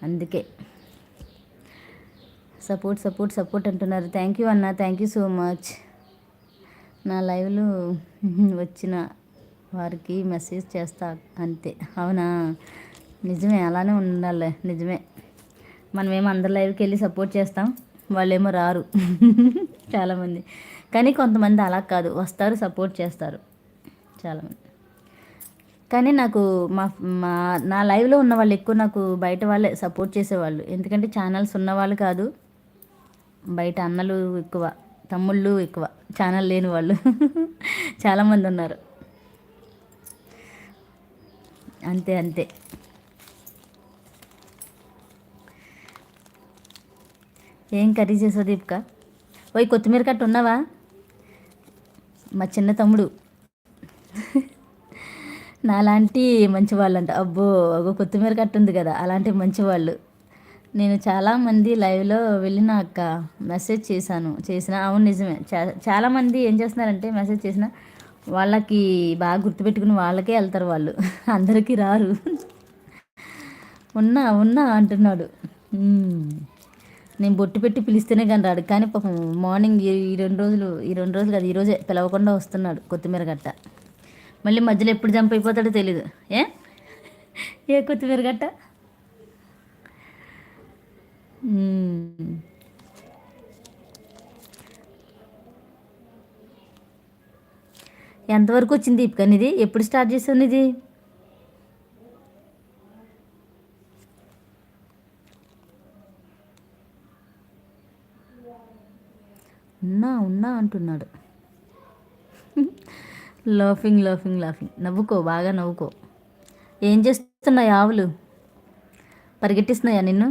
అందుకే support support support అంటున్నారు. Thank you అన్న, థ్యాంక్ యూ సో మచ్. నా లైవ్లో వచ్చిన వారికి మెసేజ్ చేస్తా అంతే. అవునా, నిజమే, అలానే ఉండాలి. నిజమే, మనమేమో అందరి లైవ్కి వెళ్ళి సపోర్ట్ చేస్తాం, వాళ్ళేమో రారు చాలామంది. కానీ కొంతమంది అలా కాదు, వస్తారు, సపోర్ట్ చేస్తారు చాలామంది. కానీ నాకు మా మా నా లైవ్లో ఉన్న వాళ్ళు ఎక్కువ నాకు బయట వాళ్ళే సపోర్ట్ చేసేవాళ్ళు. ఎందుకంటే ఛానల్స్ ఉన్నవాళ్ళు కాదు, బయట అన్నలు ఎక్కువ, తమ్ముళ్ళు ఎక్కువ, ఛానల్ లేని వాళ్ళు చాలామంది ఉన్నారు. అంతే అంతే. ఏం కర్రీ చేసావు దీపిక? ఓయ్, కొత్తిమీర కట్ట ఉన్నావా? మా చిన్న తమ్ముడు నాలాంటి మంచి వాళ్ళంట. అబ్బో, ఒక కొత్తిమీర కట్ట ఉంది కదా, అలాంటి మంచివాళ్ళు. నేను చాలామంది లైవ్లో వెళ్ళినాక మెసేజ్ చేసిన అవును నిజమే. చాలామంది ఏం చేస్తున్నారంటే మెసేజ్ చేసిన వాళ్ళకి బాగా గుర్తుపెట్టుకుని వాళ్ళకే వెళ్తారు వాళ్ళు అందరికీ రారు. ఉన్నా ఉన్నా అంటున్నాడు. నేను బొట్టు పెట్టి పిలిస్తేనే కానీ రాడు. కానీ పాపం మార్నింగ్ ఈ 2 రోజులు కాదు, ఈరోజే పిలవకుండా వస్తున్నాడు కొత్తిమీర గట్ట. మళ్ళీ మధ్యలో ఎప్పుడు జంప్ అయిపోతాడో తెలీదు. ఏ కొత్తిమీర గట్ట? ఎంతవరకు వచ్చింది దీపిక నీది? ఎప్పుడు స్టార్ట్ చేసావు నీది? ఉన్నా ఉన్నా అంటున్నాడు. Laughing laughing laughing. నవ్వుకో, బాగా నవ్వుకో. ఏం చేస్తున్నాయి ఆవులు? పరిగెట్టిస్తున్నాయా నిన్ను?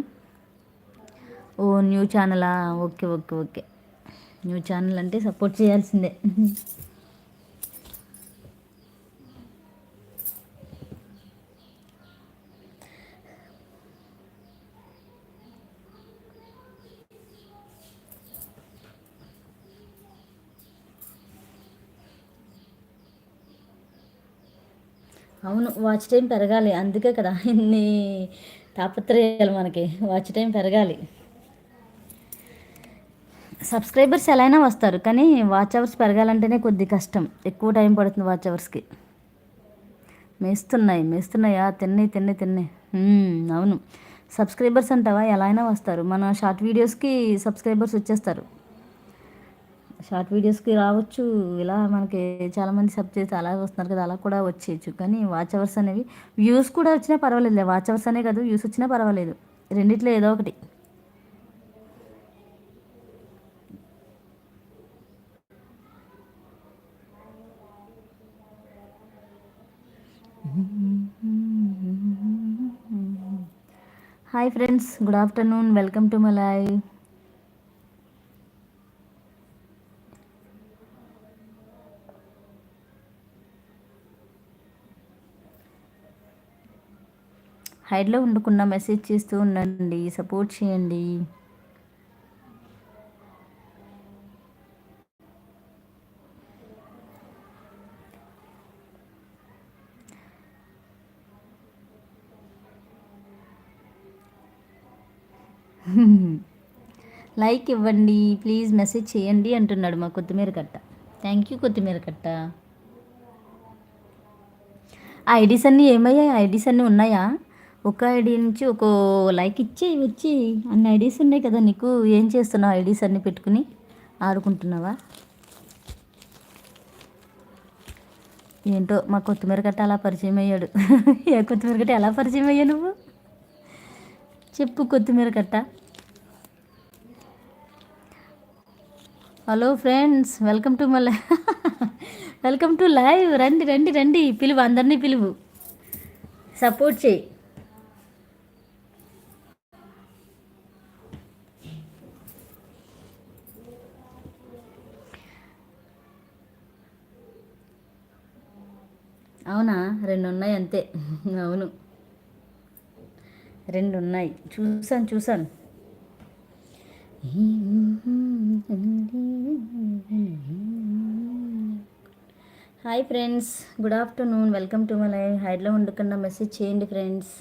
ఓ, న్యూ ఛానలా? Okay okay okay. New channel అంటే సపోర్ట్ చేయాల్సిందే. అవును, వాచ్ టైం పెరగాలి. అందుకే కదా ఇన్ని తాపత్రయాలు మనకి. వాచ్ టైం పెరగాలి. సబ్స్క్రైబర్స్ ఎలా అయినా వస్తారు, కానీ వాచ్ అవర్స్ పెరగాలంటేనే కొద్ది కష్టం. ఎక్కువ టైం పడుతుంది వాచ్ అవర్స్కి. మేస్తున్నాయా? తిన్నాయి. అవును, సబ్స్క్రైబర్స్ అంటావా, ఎలా అయినా వస్తారు. మన షార్ట్ వీడియోస్కి సబ్స్క్రైబర్స్ వచ్చేస్తారు. షార్ట్ వీడియోస్కి రావచ్చు. ఇలా మనకి చాలామంది సబ్ చేసి అలా వస్తున్నారు కదా, అలా కూడా వచ్చేయచ్చు. కానీ వాచ్ అవర్స్ అనేవి, వ్యూస్ కూడా వచ్చినా పర్వాలేదు. వాచ్ అవర్స్ అనే కాదు, వ్యూస్ వచ్చినా పర్వాలేదు. రెండిట్లో ఏదో ఒకటి. Hi friends, good afternoon, welcome to my live. హైడ్లో ఉండకుండా మెసేజ్ చేస్తూ ఉండండి, సపోర్ట్ చేయండి. లైక్ ఇవ్వండి ప్లీజ్, మెసేజ్ చేయండి అంటున్నాడు మా కొత్తిమీర కట్ట. థ్యాంక్ యూ కొత్తిమీర కట్ట. ఆ ఐడీస్ అన్నీ ఏమయ్యాయి? ఐడీస్ అన్నీ ఉన్నాయా? ఒక ఐడి నుంచి ఒక లైక్ ఇచ్చి వచ్చి అన్ని ఐడీస్ ఉన్నాయి కదా నీకు. ఏం చేస్తున్నావు ఐడీస్ అన్నీ పెట్టుకుని? ఆడుకుంటున్నావా? ఏంటో మా కొత్తిమీర కట్ట అలా పరిచయం అయ్యాడు. ఏ కొత్తిమీర కట్ట ఎలా పరిచయం అయ్యా నువ్వు? చెప్పు కొత్తిమీర కట్ట. Hello friends, welcome to my welcome to live. రండి రండి రండి, పిలువు, అందరినీ పిలువు, సపోర్ట్ చేయి. అవునా, 2 ఉన్నాయి అంతే. అవును, 2 ఉన్నాయి. చూసాను. Hi friends, good afternoon, welcome to my live. హైడ్లో ఉండకుండా మెసేజ్ చేయండి ఫ్రెండ్స్.